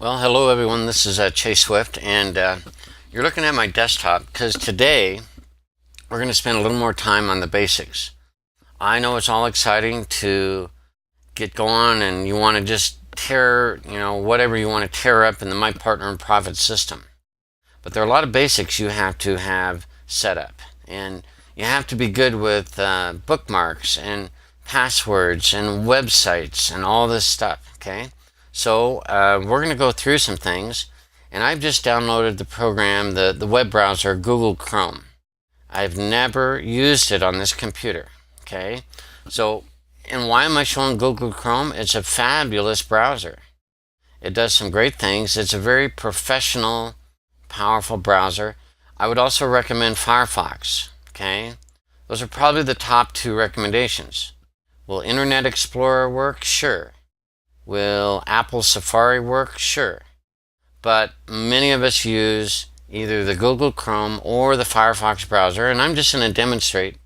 Well, hello everyone. This is Chase Swift, and you're looking at my desktop because today we're going to spend a little more time on the basics. I know it's all exciting to get going, and you want to just tear, whatever you want to tear up in the My Partner and Profit system. But there are a lot of basics you have to have set up, and you have to be good with bookmarks and passwords and websites and all this stuff. Okay. So we're going to go through some things, and I've just downloaded the program, the web browser, Google Chrome. I've never used it on this computer. Okay, so and why am I showing Google Chrome? It's a fabulous browser. It does some great things. It's a very professional, powerful browser. I would also recommend FireFox. Okay, those are probably the top two recommendations. Will Internet Explorer work? Sure. Will Apple Safari work? Sure. But many of us use either the Google Chrome or the Firefox browser, and I'm just going to demonstrate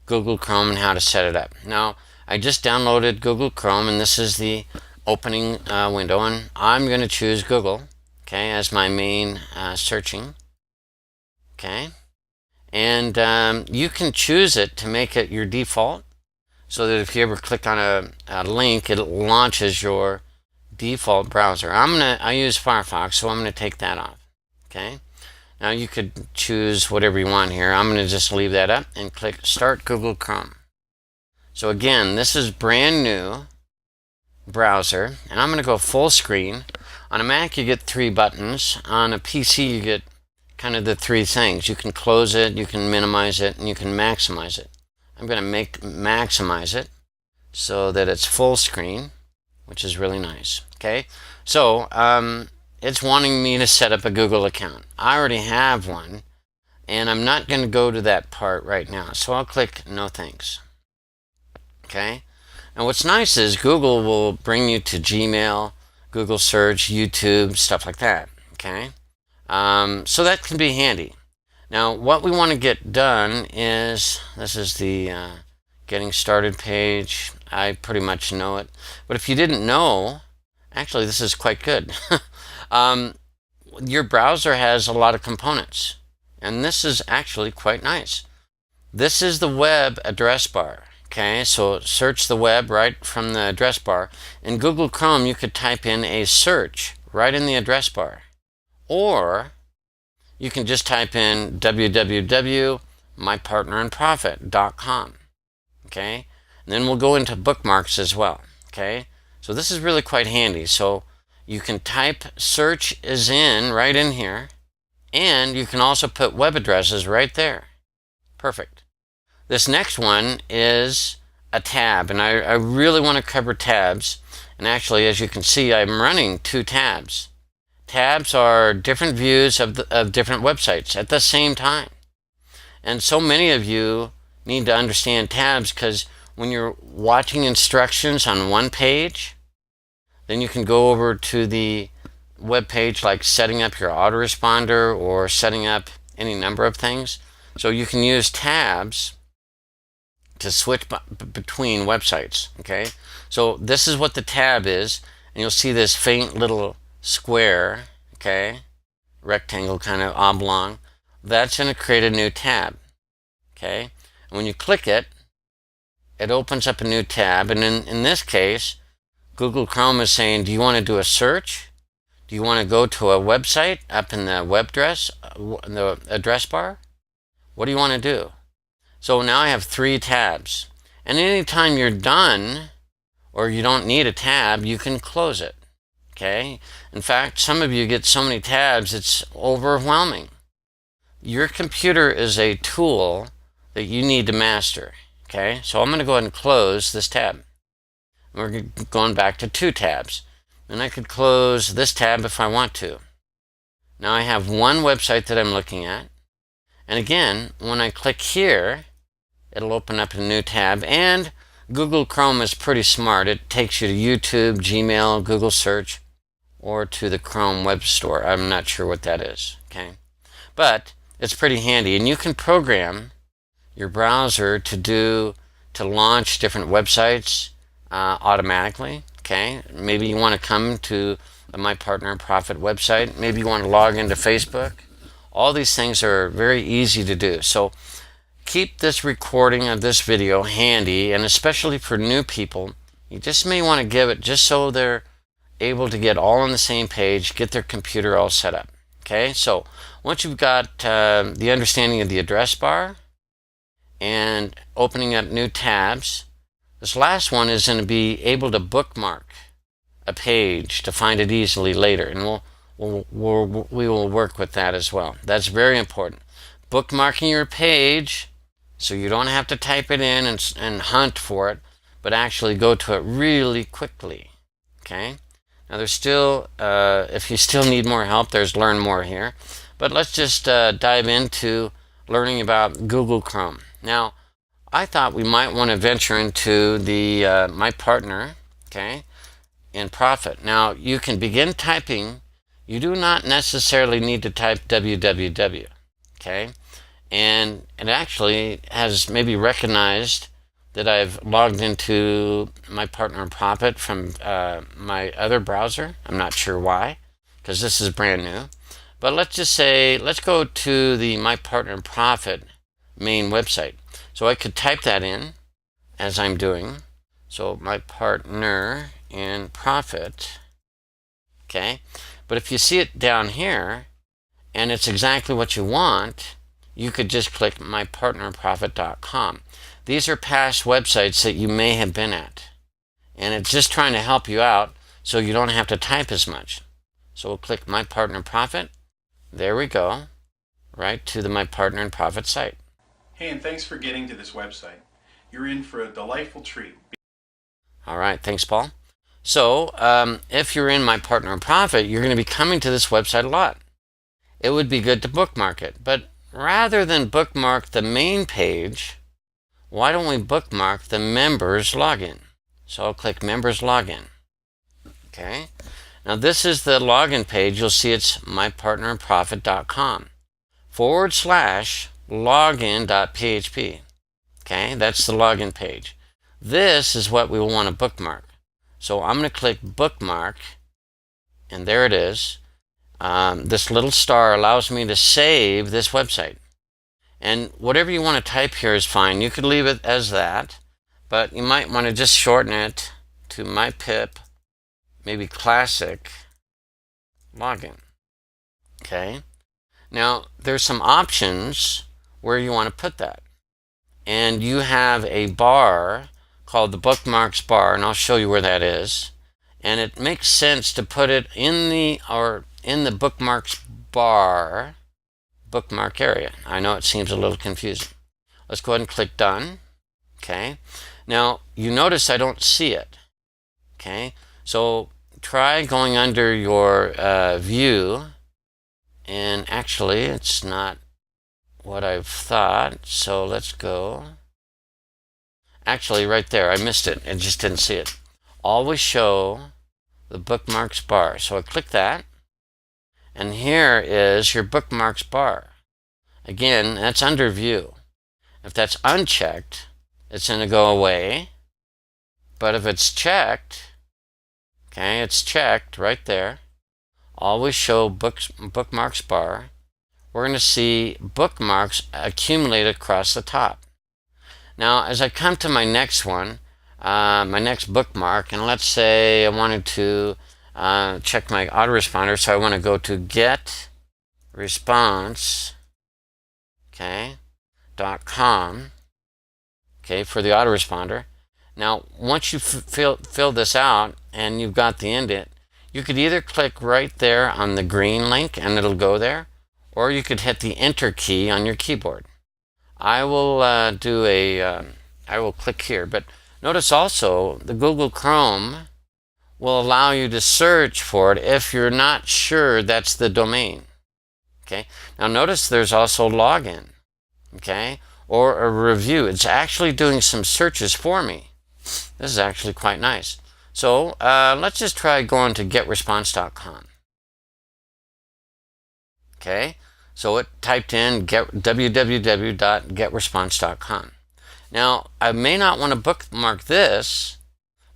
Google Chrome and how to set it up. Now, I just downloaded Google Chrome, and this is the opening window, and I'm going to choose Google, okay, as my main searching. Okay. And you can choose it to make it your default, so that if you ever click on a link, it launches your default browser. I use Firefox, so I'm going to take that off. Okay. Now you could choose whatever you want here. I'm going to just leave that up and click Start Google Chrome. So again, this is brand new browser, and I'm going to go full screen. On a Mac, you get 3 buttons. On a PC, you get kind of the 3 things. You can close it, you can minimize it, and you can maximize it. I'm going to maximize it so that it's full screen, which is really nice. Okay, so it's wanting me to set up a Google account. I already have one, and I'm not going to go to that part right now. So I'll click No Thanks. Okay, and what's nice is Google will bring you to Gmail, Google Search, YouTube, stuff like that. Okay, so that can be handy. Now, what we want to get done is, this is the getting started page. I pretty much know it. But if you didn't know, actually, this is quite good. Your browser has a lot of components, and this is actually quite nice. This is the web address bar. Okay, so search the web right from the address bar. In Google Chrome, you could type in a search right in the address bar. Or you can just type in www.mypartnerandprofit.com. Okay, and then we'll go into bookmarks as well. Okay, so this is really quite handy. So you can type search is in right in here, and you can also put web addresses right there. Perfect. This next one is a tab, and I really want to cover tabs. And actually, as you can see, I'm running 2 tabs. Tabs are different views of different websites at the same time. And so many of you need to understand tabs, because when you're watching instructions on one page, then you can go over to the web page like setting up your autoresponder or setting up any number of things. So you can use tabs to switch between websites. Okay, so this is what the tab is, and you'll see this faint little square, okay, rectangle, kind of oblong. That's going to create a new tab. Okay, and when you click it, it opens up a new tab, and in this case, Google Chrome is saying, do you want to do a search? Do you want to go to a website up in the the address bar? What do you want to do? So now I have 3 tabs, and anytime you're done or you don't need a tab, you can close it. Okay, in fact, some of you get so many tabs, it's overwhelming. Your computer is a tool that you need to master. Okay, so I'm going to go ahead and close this tab. We're going back to 2 tabs, and I could close this tab if I want to. Now I have one website that I'm looking at, and again, when I click here, it'll open up a new tab. And Google Chrome is pretty smart. It takes you to YouTube, Gmail, Google Search, or to the Chrome Web Store. I'm not sure what that is. Okay, but it's pretty handy, and you can program your browser to launch different websites automatically. Okay, maybe you want to come to the My Partner in Profit website. Maybe you want to log into Facebook. All these things are very easy to do. So keep this recording of this video handy, and especially for new people, you just may want to give it just so they're able to get all on the same page, get their computer all set up. Okay, so once you've got the understanding of the address bar and opening up new tabs, this last one is going to be able to bookmark a page to find it easily later, and we will work with that as well. That's very important. Bookmarking your page so you don't have to type it in and hunt for it, but actually go to it really quickly. Okay? Now there's still, if you still need more help, there's Learn More here. But let's just dive into learning about Google Chrome. Now, I thought we might want to venture into the My Partner, okay, in Profit. Now, you can begin typing. You do not necessarily need to type www, okay? And it actually has maybe recognized that I've logged into My Partner in Profit from my other browser. I'm not sure why, because this is brand new. But let's just say, let's go to the My Partner in Profit main website. So I could type that in as I'm doing. So My Partner in Profit, okay? But if you see it down here and it's exactly what you want, you could just click mypartnerinprofit.com. These are past websites that you may have been at, and it's just trying to help you out so you don't have to type as much. So we'll click My Partner in Profit. There we go, right to the My Partner in Profit site. Hey, and thanks for getting to this website. You're in for a delightful treat. All right, thanks, Paul. So if you're in My Partner in Profit, you're going to be coming to this website a lot. It would be good to bookmark it, but rather than bookmark the main page, why don't we bookmark the members login? So I'll click members login. Okay. Now this is the login page. You'll see it's mypartnerinprofit.com/login.php. Okay, that's the login page. This is what we will want to bookmark. So I'm going to click bookmark, and there it is. This little star allows me to save this website. And whatever you want to type here is fine. You could leave it as that, but you might want to just shorten it to MyPiP, maybe classic login. Okay. Now there's some options where you want to put that. And you have a bar called the bookmarks bar, and I'll show you where that is. And it makes sense to put it in the bookmarks bar bookmark area. I know it seems a little confusing. Let's go ahead and click done. Okay. Now you notice I don't see it. Okay. So try going under your view, and actually it's not what I've thought. So let's go. Actually, right there, I missed it. I just didn't see it. Always show the bookmarks bar. So I click that, and here is your bookmarks bar. Again, that's under view. If that's unchecked, it's going to go away. But if it's checked, okay, it's checked right there. Always show bookmarks bar. We're going to see bookmarks accumulate across the top. Now, as I come to my next one, my next bookmark, and let's say I wanted to check my autoresponder, so I want to go to get response, okay, .com, okay, for the autoresponder. Now, once you fill this out and you've got the indent, you could either click right there on the green link and it'll go there, or you could hit the enter key on your keyboard. I will I will click here, but notice also the Google Chrome will allow you to search for it if you're not sure that's the domain. Okay. Now notice there's also login, okay, or a review. It's actually doing some searches for me. This is actually quite nice. So let's just try going to getresponse.com. Okay. So it typed in www.getresponse.com. Now, I may not want to bookmark this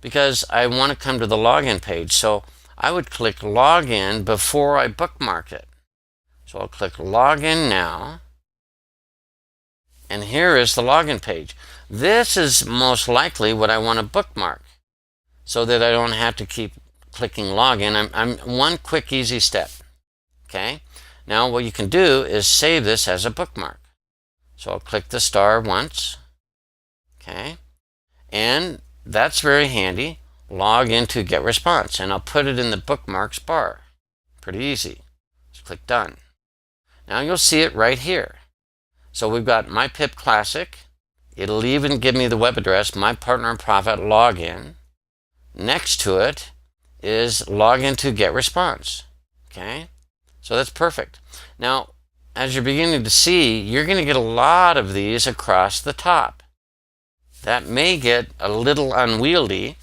because I want to come to the login page. So I would click Login before I bookmark it. So I'll click Login now. And here is the login page. This is most likely what I want to bookmark so that I don't have to keep clicking Login. I'm one quick, easy step. Okay? Now what you can do is save this as a bookmark. So I'll click the star once. Okay? And that's very handy. Log into Get Response, and I'll put it in the bookmarks bar. Pretty easy. Just click Done. Now you'll see it right here. So we've got MyPiP Classic. It'll even give me the web address, My Partner in Profit Login. Next to it is Log into Get Response. Okay? So that's perfect. Now, as you're beginning to see, you're going to get a lot of these across the top. That may get a little unwieldy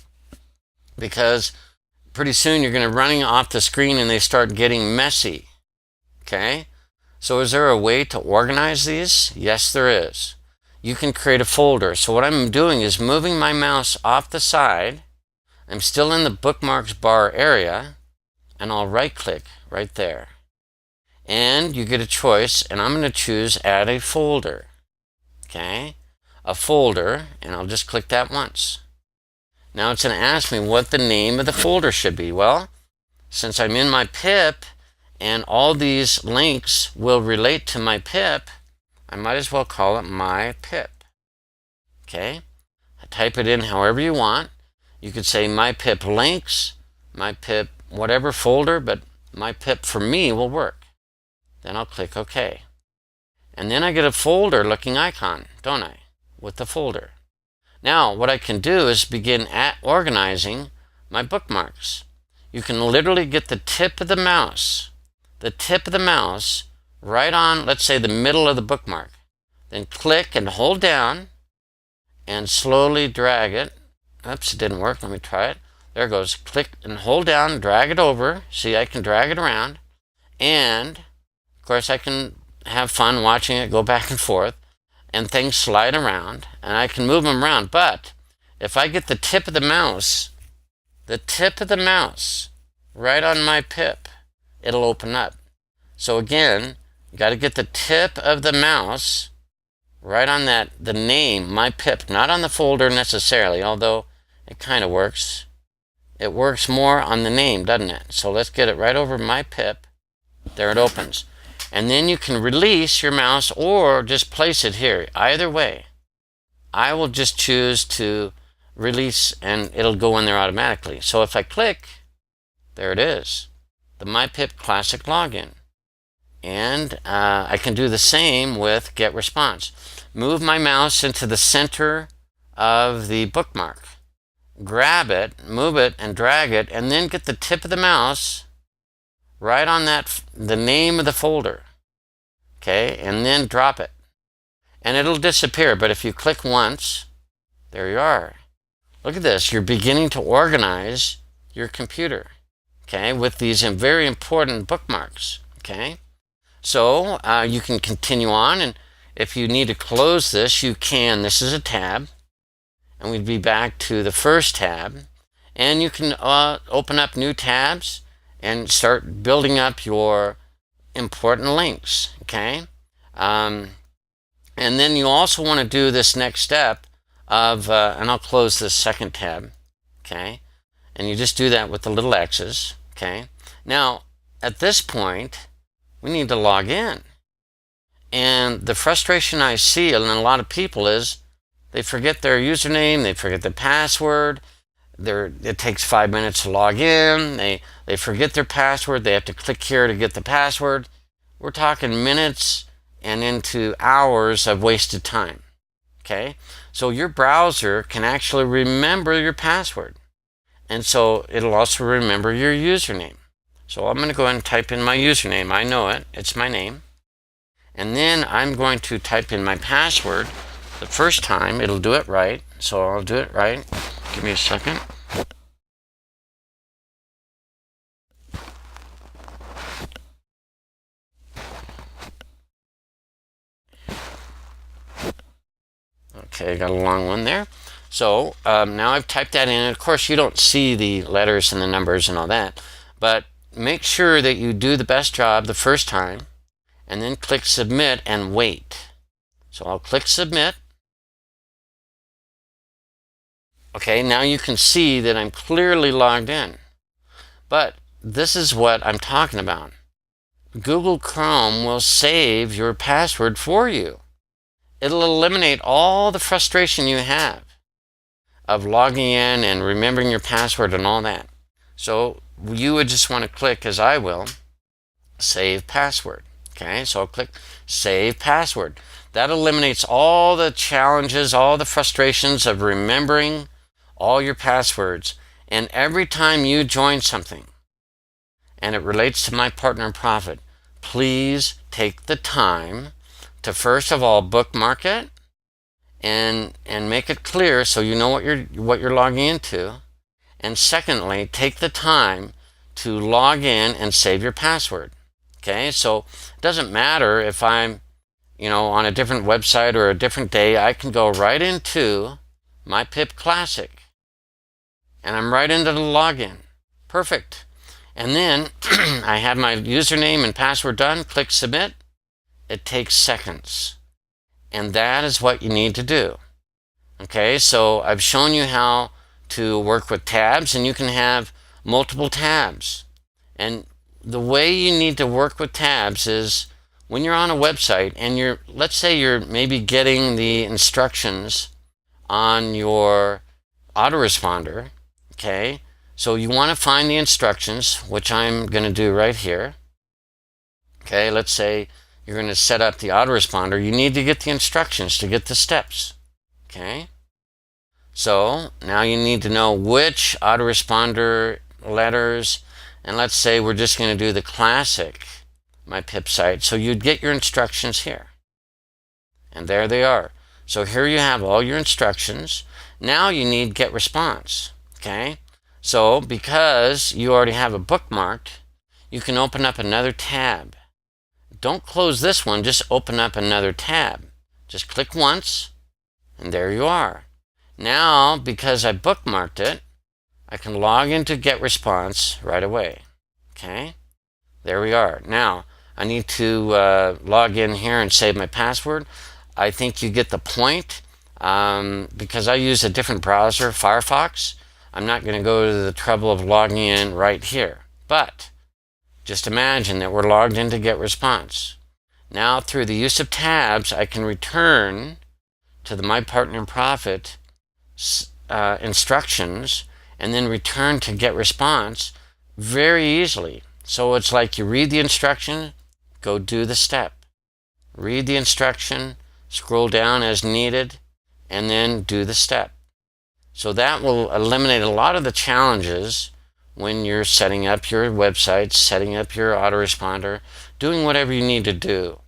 because pretty soon you're going to running off the screen and they start getting messy. Okay? So is there a way to organize these? Yes, there is. You can create a folder. So what I'm doing is moving my mouse off the side. I'm still in the bookmarks bar area, and I'll right click right there. And you get a choice, and I'm going to choose Add a Folder. Okay? A folder, and I'll just click that once. Now it's going to ask me what the name of the folder should be. Well, since I'm in MyPiP, and all these links will relate to MyPiP, I might as well call it MyPiP. Okay? Type it in however you want. You could say MyPiP links, MyPiP whatever folder, but MyPiP for me will work. Then I'll click OK. And then I get a folder looking icon, don't I? With the folder. Now what I can do is begin organizing my bookmarks. You can literally get the tip of the mouse right on, let's say, the middle of the bookmark. Then click and hold down and slowly drag it. Oops, it didn't work. Let me try it. There it goes. Click and hold down, drag it over. See, I can drag it around. And, of course, I can have fun watching it go back and forth. And things slide around. And I can move them around. But if I get the tip of the mouse right on MyPiP, it'll open up. So again, you got to get the tip of the mouse right on that, the name, MyPiP, not on the folder necessarily, although it kind of works. It works more on the name, doesn't it? So let's get it right over MyPiP. There it opens. And then you can release your mouse or just place it here. Either way, I will just choose to release and it'll go in there automatically. So if I click, there it is, the MyPiP Classic Login. And I can do the same with Get Response. Move my mouse into the center of the bookmark. Grab it, move it, and drag it, and then get the tip of the mouse right on that, the name of the folder. Okay, and then drop it. And it'll disappear, but if you click once, there you are. Look at this, you're beginning to organize your computer, okay, with these very important bookmarks, okay? So you can continue on, and if you need to close this, you can. This is a tab, and we'd be back to the first tab, and you can open up new tabs and start building up your important links, okay? And then you also want to do this next step of, and I'll close this second tab, okay? And you just do that with the little X's, okay? Now, at this point, we need to log in. And the frustration I see in a lot of people is they forget their username, they forget their password, it takes 5 minutes to log in, they forget their password, they have to click here to get the password. We're talking minutes and into hours of wasted time. Okay? So your browser can actually remember your password. And so it'll also remember your username. So I'm going to go ahead and type in my username. I know it. It's my name. And then I'm going to type in my password. The first time it'll do it right. So I'll do it right. Give me a second. Okay, got a long one there. So now I've typed that in. Of course, you don't see the letters and the numbers and all that. But make sure that you do the best job the first time, and then click submit and wait. So I'll click submit. Okay, now you can see that I'm clearly logged in. But this is what I'm talking about. Google Chrome will save your password for you. It'll eliminate all the frustration you have of logging in and remembering your password and all that. So you would just want to click, as I will, save password. Okay, so I'll click save password. That eliminates all the challenges, all the frustrations of remembering all your passwords. And every time you join something and it relates to My Partner in Profit, please take the time to first of all bookmark it and make it clear so you know what you're logging into. And secondly, take the time to log in and save your password. Okay, so it doesn't matter if I'm on a different website or a different day. I can go right into MyPiP Classic and I'm right into the login. Perfect. And then I have my username and password done. Click submit. It takes seconds. And that is what you need to do. Okay, so I've shown you how to work with tabs, and you can have multiple tabs. And the way you need to work with tabs is when you're on a website and let's say you're maybe getting the instructions on your autoresponder. Okay, so you want to find the instructions, which I'm going to do right here. Okay, let's say you're going to set up the autoresponder. You need to get the instructions to get the steps. Okay, so now you need to know which autoresponder letters, and let's say we're just going to do the classic MyPiP site. So you'd get your instructions here, and there they are. So here you have all your instructions. Now you need get response. Okay, so because you already have it bookmarked, you can open up another tab. Don't close this one, just open up another tab. Just click once, and there you are. Now, because I bookmarked it, I can log into get response right away. Okay, there we are. Now, I need to log in here and save my password. I think you get the point. Because I use a different browser, FireFox, I'm not going to go to the trouble of logging in right here. But just imagine that we're logged in to get response. Now, through the use of tabs, I can return to the My Partner in Profit instructions and then return to get response very easily. So it's like you read the instruction, go do the step. Read the instruction, scroll down as needed, and then do the step. So that will eliminate a lot of the challenges when you're setting up your website, setting up your autoresponder, doing whatever you need to do.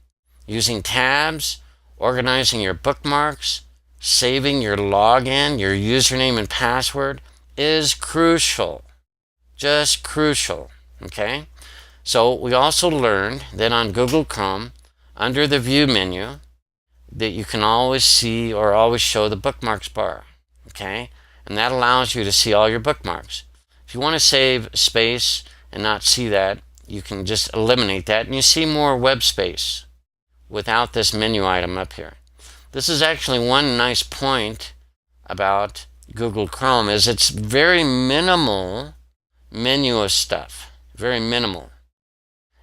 Using tabs, organizing your bookmarks, saving your login, your username and password is crucial. Just crucial. Okay? So we also learned that on Google Chrome, under the View menu, that you can always see or always show the bookmarks bar. Okay? And that allows you to see all your bookmarks. If you want to save space and not see that, you can just eliminate that and you see more web space without this menu item up here. This is actually one nice point about Google Chrome is it's very minimal menu of stuff. Very minimal.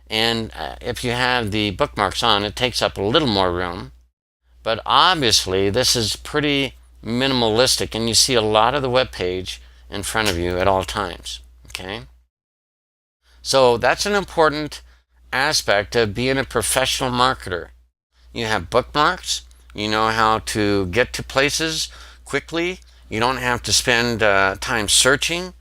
And if you have the bookmarks on, it takes up a little more room. But obviously, this is pretty minimalistic, and you see a lot of the web page in front of you at all times. Okay? So that's an important aspect of being a professional marketer. You have bookmarks. You know how to get to places quickly. You don't have to spend time searching,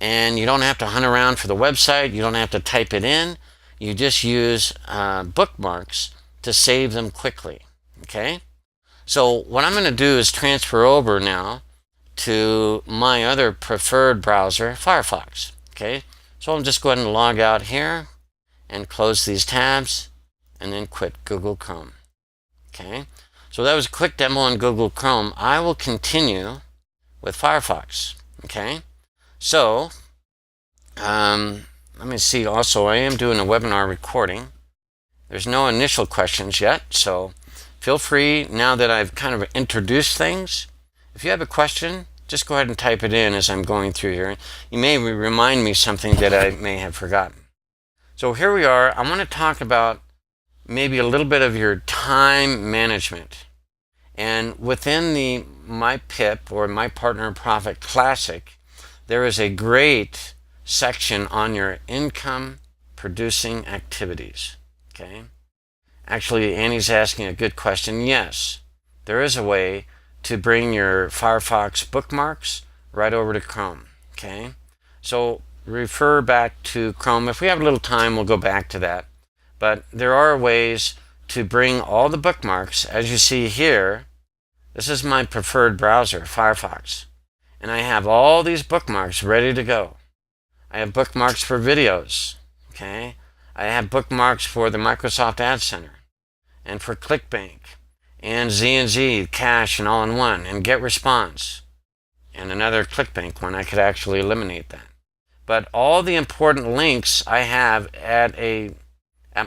and you don't have to hunt around for the website. You don't have to type it in. You just use bookmarks to save them quickly. Okay? So what I'm going to do is transfer over now to my other preferred browser, FireFox. Okay? So I'll just go ahead and log out here and close these tabs and then quit Google Chrome. Okay? So that was a quick demo on Google Chrome. I will continue with FireFox. Okay? So let me see. Also, I am doing a webinar recording. There's no initial questions yet, so feel free, now that I've kind of introduced things, if you have a question, just go ahead and type it in as I'm going through here. You may remind me something that I may have forgotten. So here we are. I want to talk about maybe a little bit of your time management. And within the MyPiP, or My Partner in Profit Classic, there is a great section on your income producing activities. Okay. Actually, Annie's asking a good question. Yes, there is a way to bring your FireFox bookmarks right over to Chrome. Okay. So refer back to Chrome. If we have a little time, we'll go back to that. But there are ways to bring all the bookmarks. As you see here, this is my preferred browser, Firefox. And I have all these bookmarks ready to go. I have bookmarks for videos. Okay. I have bookmarks for the Microsoft Ad Center, and for ClickBank, and Z&Z, Cache, and All-in-One, and GetResponse, and another ClickBank one. I could actually eliminate that. But all the important links I have at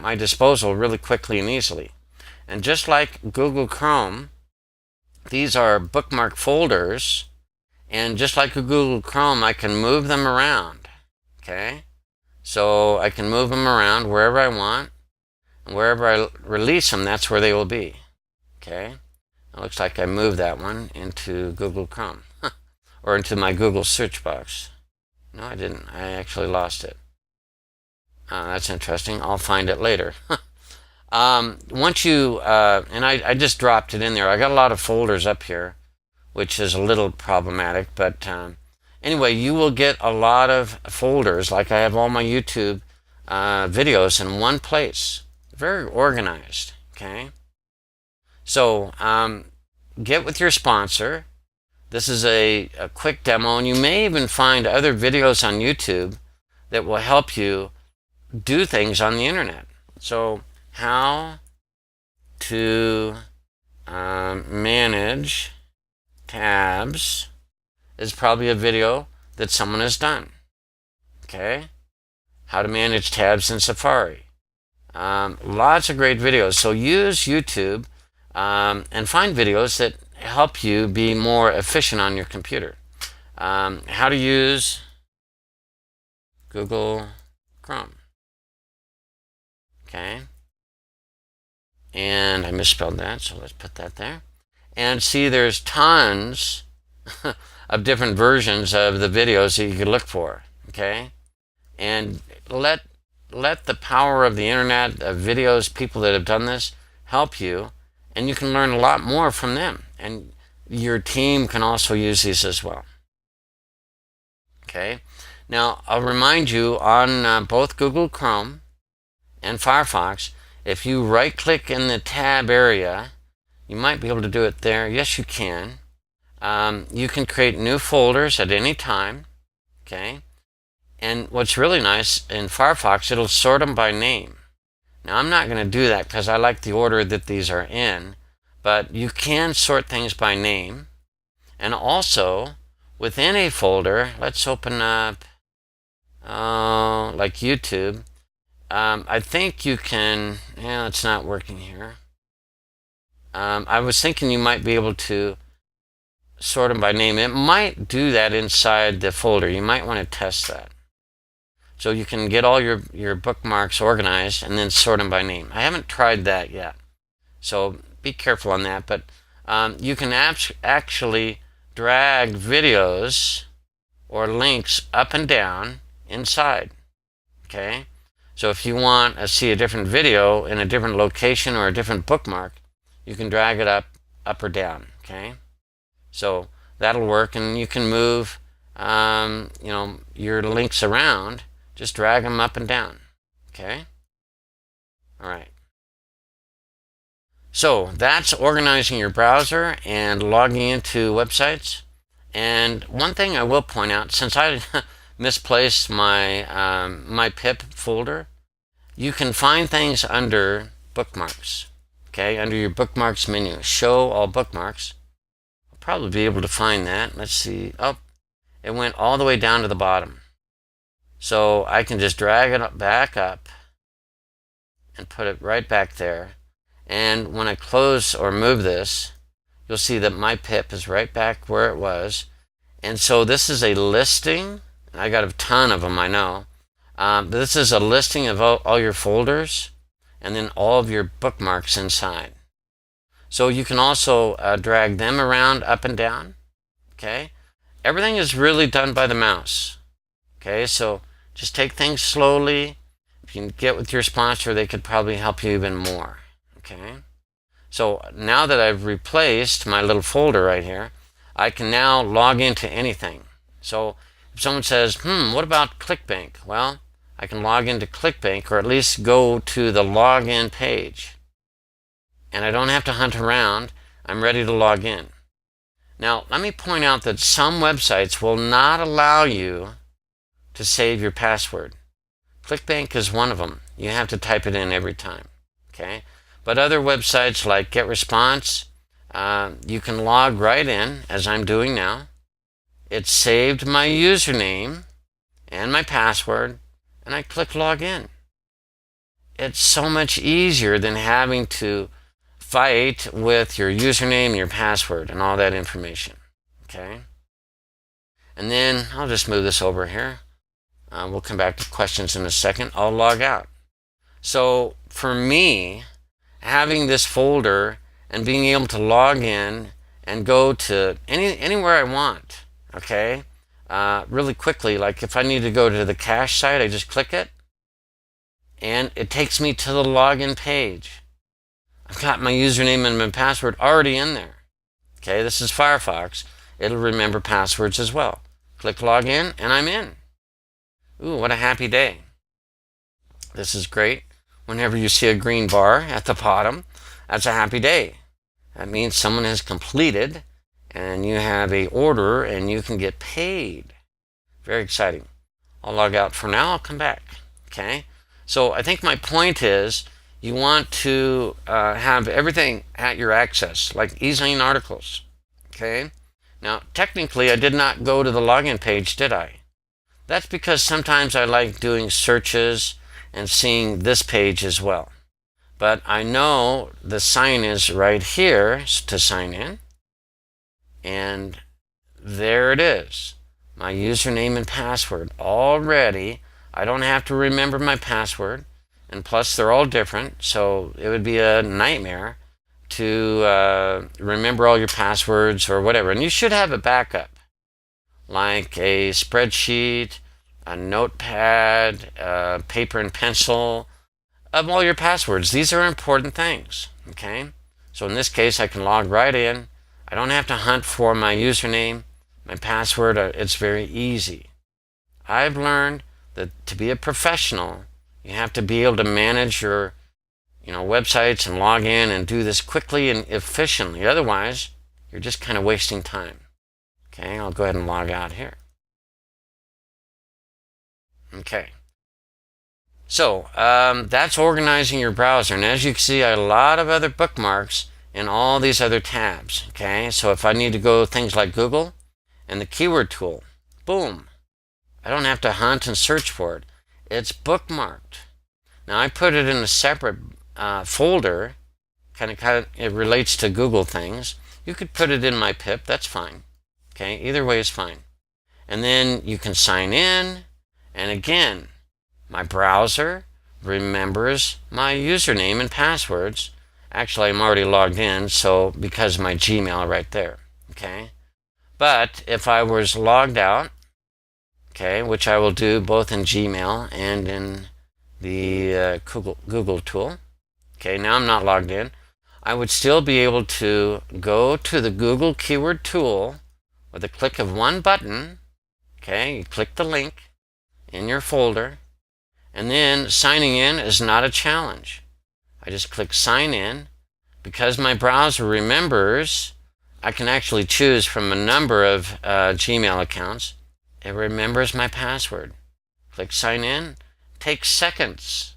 my disposal really quickly and easily. And just like Google Chrome, these are bookmark folders, and just like Google Chrome, I can move them around. Okay? So I can move them around wherever I want, and wherever I release them, that's where they will be. Okay? It looks like I moved that one into Google Chrome, or into my Google search box. No, I didn't. I actually lost it. That's interesting. I'll find it later. Once you, and I just dropped it in there. I got a lot of folders up here, which is a little problematic, but anyway, you will get a lot of folders, like I have all my YouTube videos in one place. Very organized, okay? So get with your sponsor. This is a quick demo, and you may even find other videos on YouTube that will help you do things on the internet. So how to manage tabs is probably a video that someone has done. Okay? How to manage tabs in Safari. Lots of great videos. So use YouTube and find videos that help you be more efficient on your computer. How to use Google Chrome. Okay? And I misspelled that, so let's put that there. And see, there's tons of different versions of the videos that you could look for. Okay? And let the power of the internet, of videos, people that have done this, help you, and you can learn a lot more from them. And your team can also use these as well. Okay? Now, I'll remind you, on both Google Chrome and Firefox, if you right-click in the tab area, you might be able to do it there. Yes, you can. You can create new folders at any time. Okay? And what's really nice, in Firefox, it'll sort them by name. Now, I'm not going to do that because I like the order that these are in, but you can sort things by name. And also, within a folder, let's open up, like YouTube. I think you can, yeah, it's not working here. I was thinking you might be able to sort them by name. It might do that inside the folder. You might want to test that. So you can get all your bookmarks organized and then sort them by name. I haven't tried that yet, so be careful on that. But you can actually drag videos or links up and down inside. Okay? So if you want to see a different video in a different location or a different bookmark, you can drag it up or down. Okay? So that'll work, and you can move your links around. Just drag them up and down. Okay? All right. So that's organizing your browser and logging into websites. And one thing I will point out, since I misplaced my MyPiP folder, you can find things under bookmarks. Okay, under your bookmarks menu, show all bookmarks. I'll probably be able to find that. Let's see. Oh, it went all the way down to the bottom. So I can just drag it back up and put it right back there. And when I close or move this, you'll see that MyPiP is right back where it was. And so this is a listing. I got a ton of them, I know. But this is a listing of all your folders and then all of your bookmarks inside. So you can also drag them around up and down. Okay, everything is really done by the mouse. Okay, so just take things slowly. If you can get with your sponsor, they could probably help you even more. Okay, so now that I've replaced my little folder right here, I can now log into anything. So if someone says, what about ClickBank? Well, I can log into ClickBank, or at least go to the login page. And I don't have to hunt around. I'm ready to log in. Now, let me point out that some websites will not allow you to save your password. ClickBank is one of them. You have to type it in every time. Okay? But other websites like GetResponse, you can log right in, as I'm doing now. It saved my username and my password, and I click login. It's so much easier than having to fight with your username and your password and all that information. Okay? And then I'll just move this over here. We'll come back to questions in a second. I'll log out. So for me, having this folder and being able to log in and go to anywhere I want, okay, really quickly, like if I need to go to the cache site, I just click it and it takes me to the login page. I've got my username and my password already in there. Okay, this is FireFox. It'll remember passwords as well. Click login and I'm in. Ooh, what a happy day. This is great. Whenever you see a green bar at the bottom, that's a happy day. That means someone has completed and you have a order and you can get paid. Very exciting. I'll log out for now. I'll come back. Okay, so I think my point is, you want to have everything at your access, like e-zine articles. Okay? Now, technically, I did not go to the login page, did I? That's because sometimes I like doing searches and seeing this page as well. But I know the sign is right here to sign in. And there it is. My username and password already. I don't have to remember my password. And plus, they're all different, so it would be a nightmare to remember all your passwords or whatever. And you should have a backup, like a spreadsheet, a notepad, paper and pencil of all your passwords. These are important things, okay? So in this case, I can log right in. I don't have to hunt for my username, my password. It's very easy. I've learned that to be a professional, you have to be able to manage your websites and log in and do this quickly and efficiently. Otherwise, you're just kind of wasting time. Okay, I'll go ahead and log out here. Okay. So that's organizing your browser. And as you can see, I have a lot of other bookmarks in all these other tabs. Okay, so if I need to go things like Google and the keyword tool, boom. I don't have to hunt and search for it. It's bookmarked. Now I put it in a separate folder. Kind of it relates to Google things. You could put it in MyPiP. That's fine. Okay, either way is fine. And then you can sign in. And again, my browser remembers my username and passwords. Actually, I'm already logged in, so because of my Gmail right there. Okay, but if I was logged out, okay, which I will do both in Gmail and in the Google tool. Okay, now I'm not logged in. I would still be able to go to the Google keyword tool with a click of one button. Okay, you click the link in your folder, and then signing in is not a challenge. I just click sign in. Because my browser remembers, I can actually choose from a number of Gmail accounts. It remembers my password. Click sign in. Takes seconds.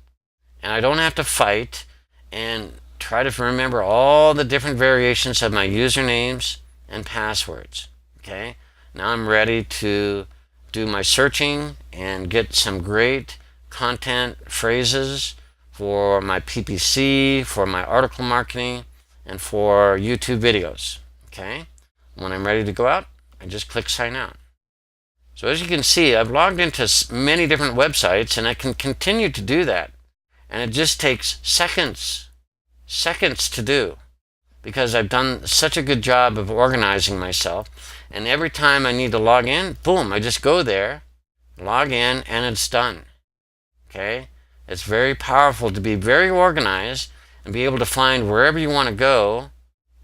And I don't have to fight and try to remember all the different variations of my usernames and passwords. Okay? Now I'm ready to do my searching and get some great content phrases for my PPC, for my article marketing, and for YouTube videos. Okay, when I'm ready to go out, I just click sign out. So as you can see, I've logged into many different websites, and I can continue to do that. And it just takes seconds to do, because I've done such a good job of organizing myself. And every time I need to log in, boom, I just go there, log in, and it's done. Okay? It's very powerful to be very organized and be able to find wherever you want to go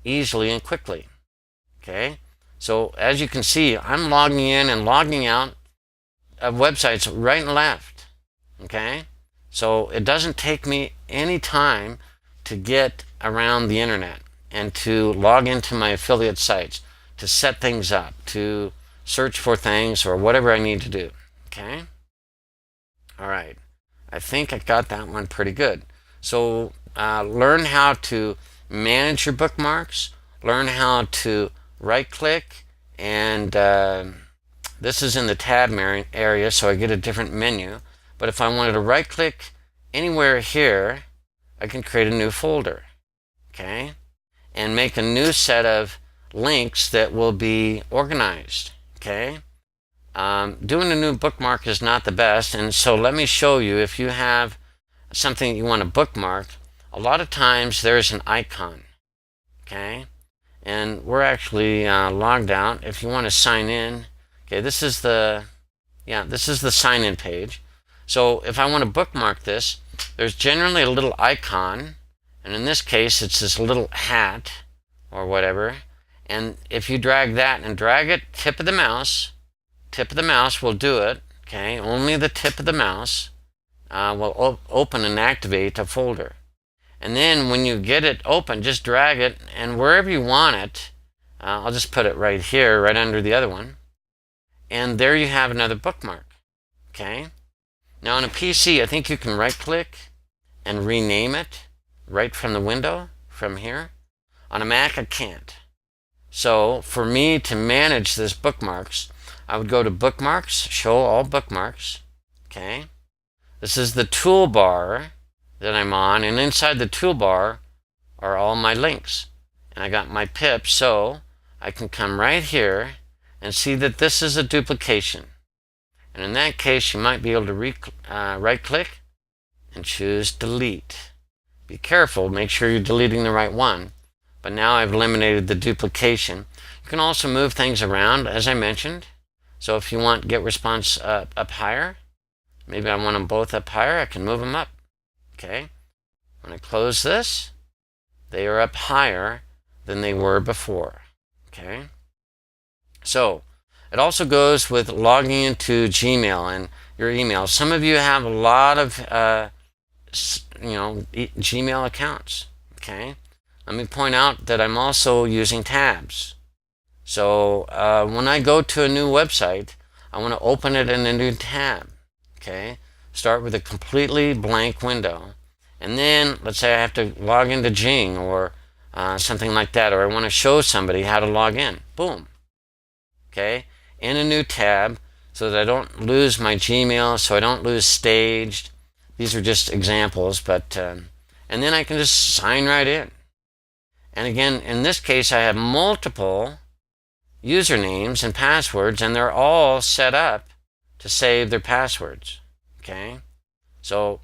easily and quickly. Okay? So as you can see, I'm logging in and logging out of websites right and left. Okay? So it doesn't take me any time to get around the internet and to log into my affiliate sites, to set things up, to search for things or whatever I need to do. Okay? All right. I think I got that one pretty good. So learn how to manage your bookmarks, learn how to right-click, and this is in the tab area, so I get a different menu. But if I wanted to right-click anywhere here, I can create a new folder, okay, and make a new set of links that will be organized, okay. Doing a new bookmark is not the best, and so let me show you. If you have something you want to bookmark, a lot of times there's an icon, okay, and we're actually logged out. If you want to sign in, okay, this is the sign-in page. So if I want to bookmark this, there's generally a little icon, and in this case it's this little hat or whatever, and if you drag that and drag it, tip of the mouse will do it, okay, only the tip of the mouse will open and activate a folder. And then when you get it open, just drag it, and wherever you want it, I'll just put it right here, right under the other one, and there you have another bookmark, okay. Now on a PC, I think you can right-click and rename it right from the window, from here. On a Mac, I can't. So for me to manage this bookmarks, I would go to Bookmarks, Show All Bookmarks, okay. This is the toolbar that I'm on, and inside the toolbar are all my links. And I got MyPiP, so I can come right here and see that this is a duplication. And in that case, you might be able to right-click and choose Delete. Be careful, make sure you're deleting the right one. But now I've eliminated the duplication. You can also move things around, as I mentioned. So if you want Get Response up higher, maybe I want them both up higher, I can move them up. Okay? When I close this, they are up higher than they were before. Okay? So it also goes with logging into Gmail and your email. Some of you have a lot of Gmail accounts. Okay? Let me point out that I'm also using tabs. So when I go to a new website, I want to open it in a new tab. Okay? Start with a completely blank window. And then, let's say I have to log into Jing or something like that, or I want to show somebody how to log in. Boom. Okay? In a new tab, so that I don't lose my Gmail, so I don't lose Staged. These are just examples, but and then I can just sign right in. And again, in this case, I have multiple usernames and passwords, and they're all set up to save their passwords. Okay? So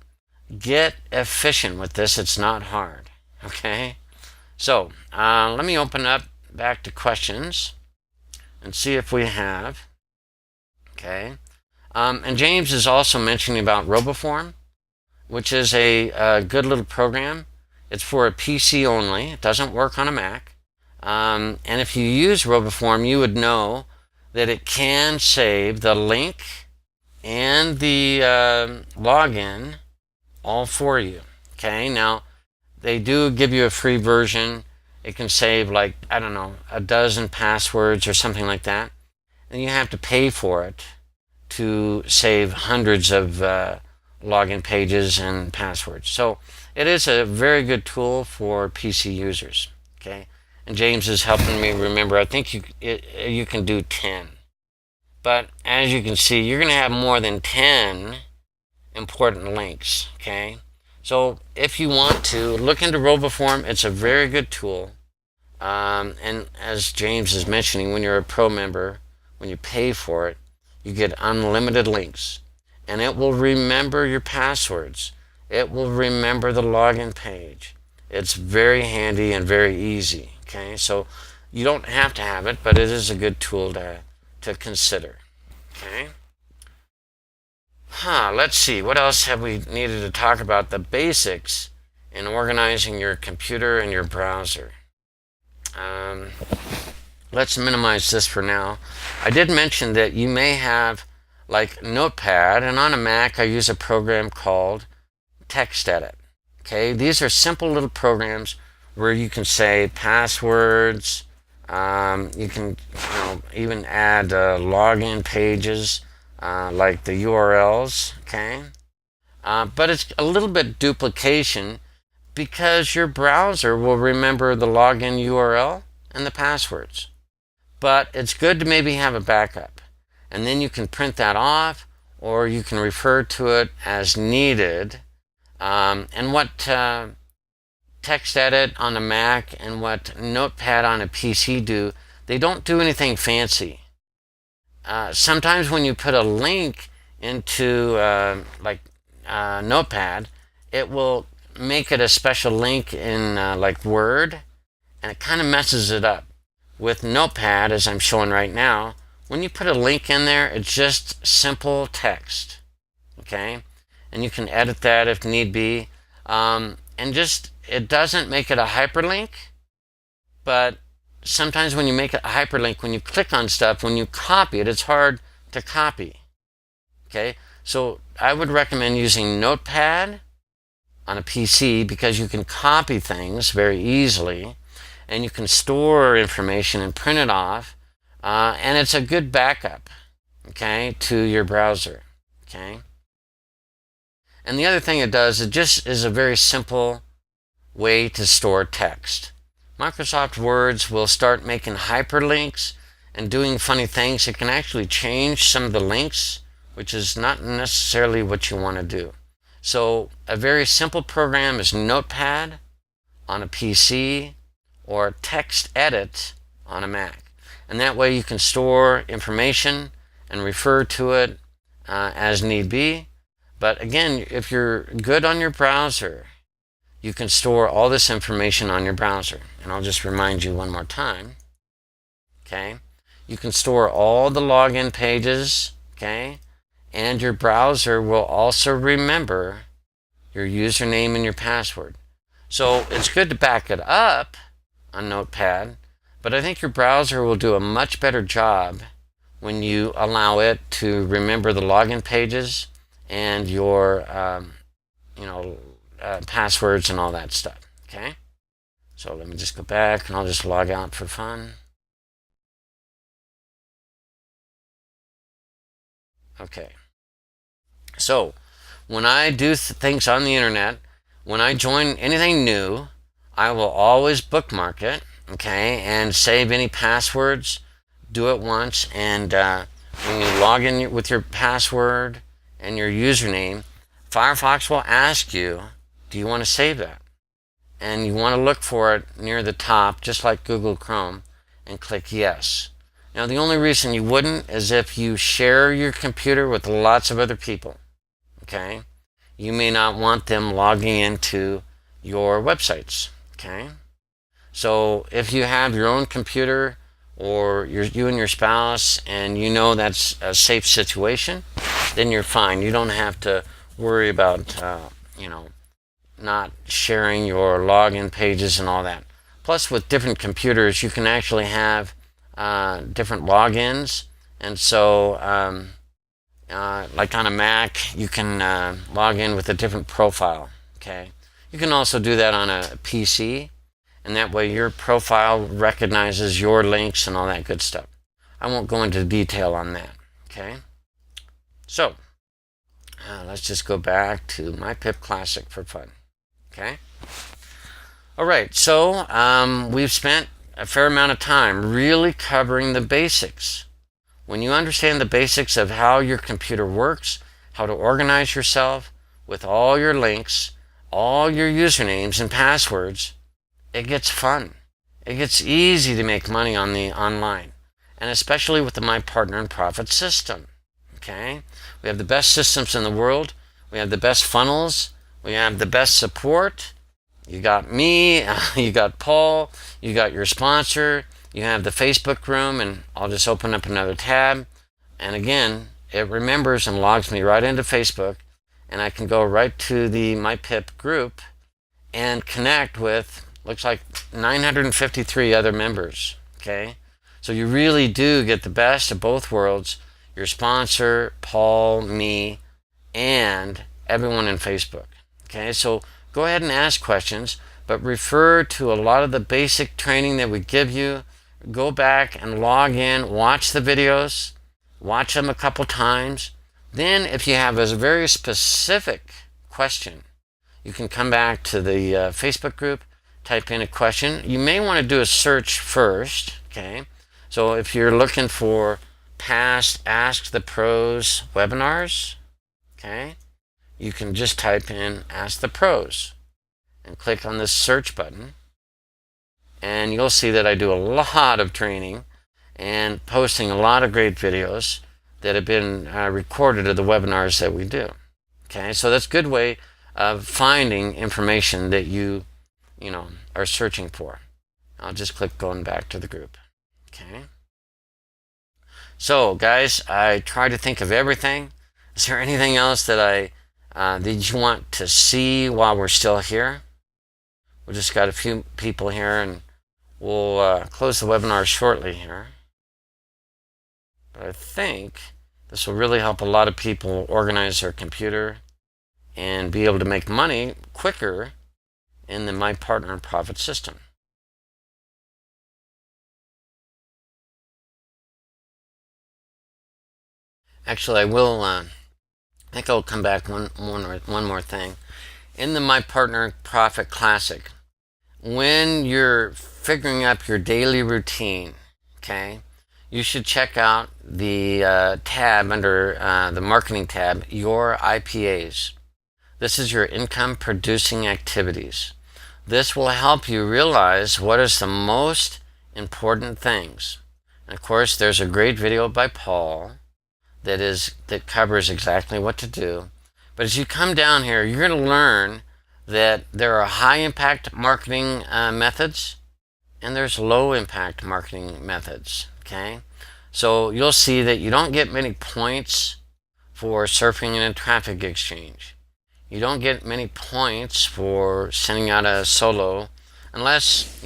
get efficient with this. It's not hard. Okay? So let me open up back to questions and see if we have. Okay? And James is also mentioning about RoboForm, which is a good little program. It's for a PC only. It doesn't work on a Mac. And if you use RoboForm, you would know that it can save the link and the login all for you. Okay, now they do give you a free version. It can save, like, I don't know, a dozen passwords or something like that. And you have to pay for it to save hundreds of login pages and passwords. So it is a very good tool for PC users. Okay, and James is helping me remember. I think you can do 10, But as you can see, you're going to have more than 10 important links, okay? So if you want to look into RoboForm, it's a very good tool. And as James is mentioning, when you're a pro member, when you pay for it, you get unlimited links. And it will remember your passwords. It will remember the login page. It's very handy and very easy, okay? So you don't have to have it, but it is a good tool to consider, okay? Let's see, what else have we needed to talk about? The basics in organizing your computer and your browser. Let's minimize this for now. I did mention that you may have like Notepad, and on a Mac I use a program called TextEdit. Okay, these are simple little programs where you can say passwords. You can even add login pages like the URLs. Okay, but it's a little bit duplication because your browser will remember the login URL and the passwords. But it's good to maybe have a backup, and then you can print that off, or you can refer to it as needed. And what TextEdit on a Mac and what Notepad on a PC do, they don't do anything fancy. Sometimes when you put a link into Notepad, it will make it a special link in like Word, and it kind of messes it up. With Notepad, as I'm showing right now, when you put a link in there, it's just simple text, okay? And you can edit that if need be. And just, it doesn't make it a hyperlink, but sometimes when you make it a hyperlink, when you click on stuff, when you copy it, it's hard to copy, okay? So I would recommend using Notepad on a PC because you can copy things very easily, and you can store information and print it off, and it's a good backup, okay, to your browser, okay? And the other thing it does, it just is a very simple way to store text. Microsoft Words will start making hyperlinks and doing funny things. It can actually change some of the links, which is not necessarily what you want to do. So a very simple program is Notepad on a PC or TextEdit on a Mac. And that way you can store information and refer to it as need be. But again, if you're good on your browser, you can store all this information on your browser. And I'll just remind you one more time. Okay? You can store all the login pages, okay? And your browser will also remember your username and your password. So it's good to back it up on Notepad, but I think your browser will do a much better job when you allow it to remember the login pages and your passwords and all that stuff, okay? So let me just go back and I'll just log out for fun. Okay. So when I do things on the internet, when I join anything new, I will always bookmark it, okay, and save any passwords. Do it once, and when you log in with your password and your username, FireFox will ask you, do you want to save that? And you want to look for it near the top, just like Google Chrome, and click yes. Now, the only reason you wouldn't is if you share your computer with lots of other people, okay? You may not want them logging into your websites, okay? So if you have your own computer, or you and your spouse, and you know that's a safe situation, then you're fine. You don't have to worry about, not sharing your login pages and all that. Plus, with different computers, you can actually have different logins. And so, like on a Mac, you can log in with a different profile, okay? You can also do that on a PC, and that way your profile recognizes your links and all that good stuff. I won't go into detail on that, okay? So, let's just go back to MyPiP Classic for fun, okay? All right, so we've spent a fair amount of time really covering the basics. When you understand the basics of how your computer works, how to organize yourself with all your links, all your usernames and passwords, it gets fun. It gets easy to make money on the online, and especially with the My Partner in Profit system. Okay? We have the best systems in the world. We have the best funnels. We have the best support. You got me, you got Paul, you got your sponsor, you have the Facebook room, and I'll just open up another tab. And again, it remembers and logs me right into Facebook, and I can go right to the MyPiP group and connect with, looks like 953 other members. Okay? So you really do get the best of both worlds. Your sponsor, Paul, me, and everyone in Facebook. Okay, so go ahead and ask questions, but refer to a lot of the basic training that we give you. Go back and log in, watch the videos, watch them a couple times. Then if you have a very specific question, you can come back to the Facebook group, type in a question. You may want to do a search first. Okay, so if you're looking for past Ask the Pros webinars, okay, you can just type in Ask the Pros and click on the search button, and you'll see that I do a lot of training and posting a lot of great videos that have been recorded of the webinars that we do. Okay, so that's a good way of finding information that you are searching for. I'll just click going back to the group. Okay. So guys, I try to think of everything. Is there anything else that that you want to see while we're still here? We just got a few people here, and we'll close the webinar shortly here. But I think this will really help a lot of people organize their computer and be able to make money quicker in the My Partner in Profit system. Actually, I think I'll come back one more thing. In the My Partner in Profit Classic, when you're figuring up your daily routine, okay, you should check out the tab under the marketing tab, Your IPAs. This is your income producing activities. This will help you realize what is the most important things. And of course, there's a great video by Paul that covers exactly what to do. But as you come down here, you're going to learn that there are high impact marketing methods, and there's low impact marketing methods. Okay, so you'll see that you don't get many points for surfing in a traffic exchange. You don't get many points for sending out a solo unless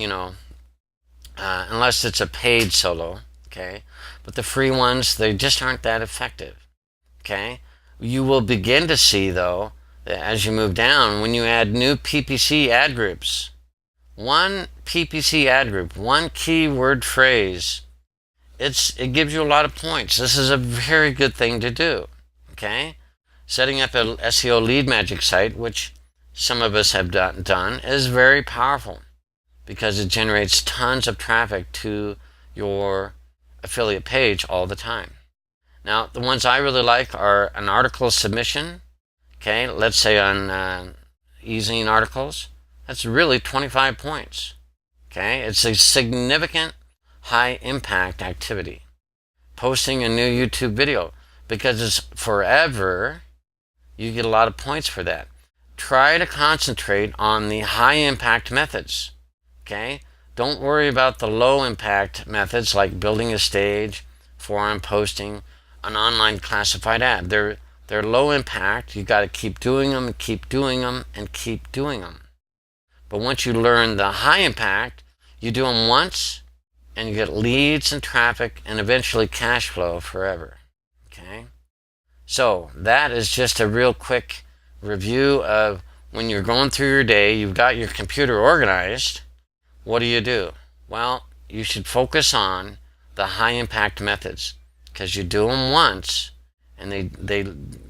unless it's a paid solo. Okay, but the free ones, they just aren't that effective. Okay, you will begin to see though that as you move down, when you add new PPC ad groups, one PPC ad group, one keyword phrase, it gives you a lot of points. This is a very good thing to do. Okay, setting up an SEO lead magic site, which some of us have done, is very powerful because it generates tons of traffic to your affiliate page all the time. Now, the ones I really like are an article submission. Okay, let's say on e-zine articles, that's really 25 points. Okay, it's a significant high impact activity. Posting a new YouTube video, because it's forever, you get a lot of points for that. Try to concentrate on the high impact methods. Okay, don't worry about the low impact methods like building a stage, forum posting, an online classified ad. They're low impact. You got to keep doing them and keep doing them and keep doing them. But once you learn the high impact, you do them once and you get leads and traffic and eventually cash flow forever. Okay, so that is just a real quick review of when you're going through your day, you've got your computer organized. What do? Well, you should focus on the high impact methods because you do them once and they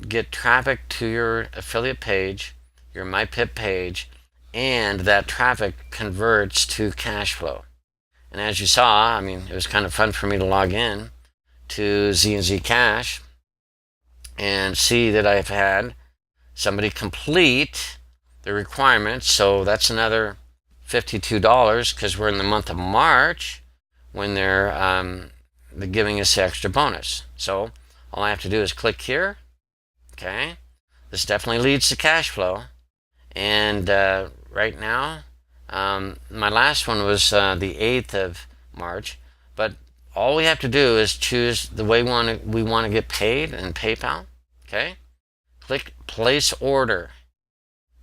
get traffic to your affiliate page, your MyPiP page, and that traffic converts to cash flow. And as you saw, I mean, it was kind of fun for me to log in to Z&Z Cash and see that I've had somebody complete the requirements. So that's another $52 because we're in the month of March when they're giving us the extra bonus. So all I have to do is click here. Okay, this definitely leads to cash flow. And right now, my last one was the 8th of March, but all we have to do is choose the way we want to get paid in PayPal. Okay, click place order.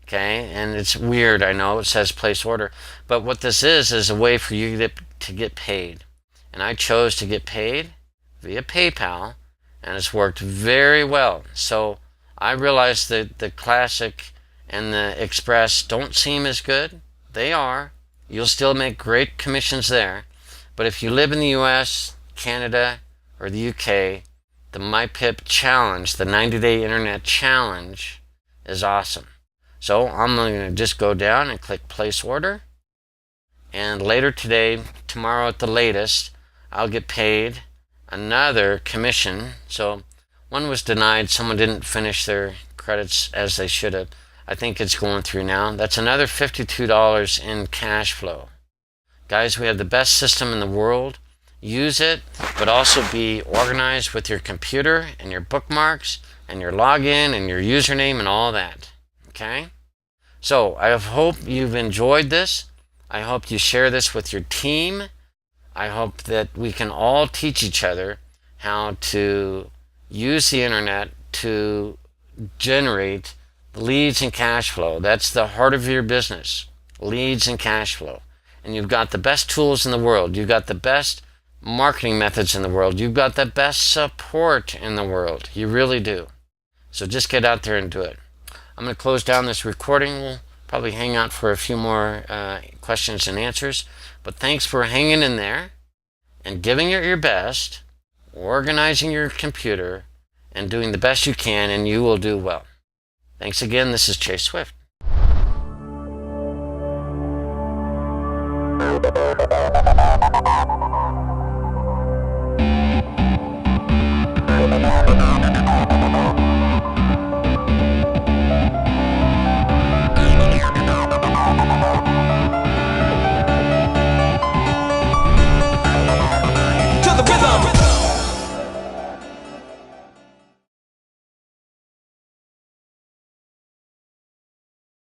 Okay, and it's weird, I know it says place order, but what this is a way for you to get paid. And I chose to get paid via PayPal, and it's worked very well. So I realize that the Classic and the Express don't seem as good. They are. You'll still make great commissions there. But if you live in the US, Canada, or the UK, the MyPiP challenge, the 90-day internet challenge, is awesome. So I'm going to just go down and click place order. And later today, tomorrow at the latest, I'll get paid another commission. So one was denied. Someone didn't finish their credits as they should have. I think it's going through now. That's another $52 in cash flow. Guys, we have the best system in the world. Use it, but also be organized with your computer and your bookmarks and your login and your username and all that. Okay? So I hope you've enjoyed this. I hope you share this with your team. I hope that we can all teach each other how to use the internet to generate leads and cash flow. That's the heart of your business, leads and cash flow. And you've got the best tools in the world. You've got the best marketing methods in the world. You've got the best support in the world. You really do. So just get out there and do it. I'm going to close down this recording. We'll probably hang out for a few more questions and answers. But thanks for hanging in there and giving it your best, organizing your computer, and doing the best you can, and you will do well. Thanks again. This is Chase Swift.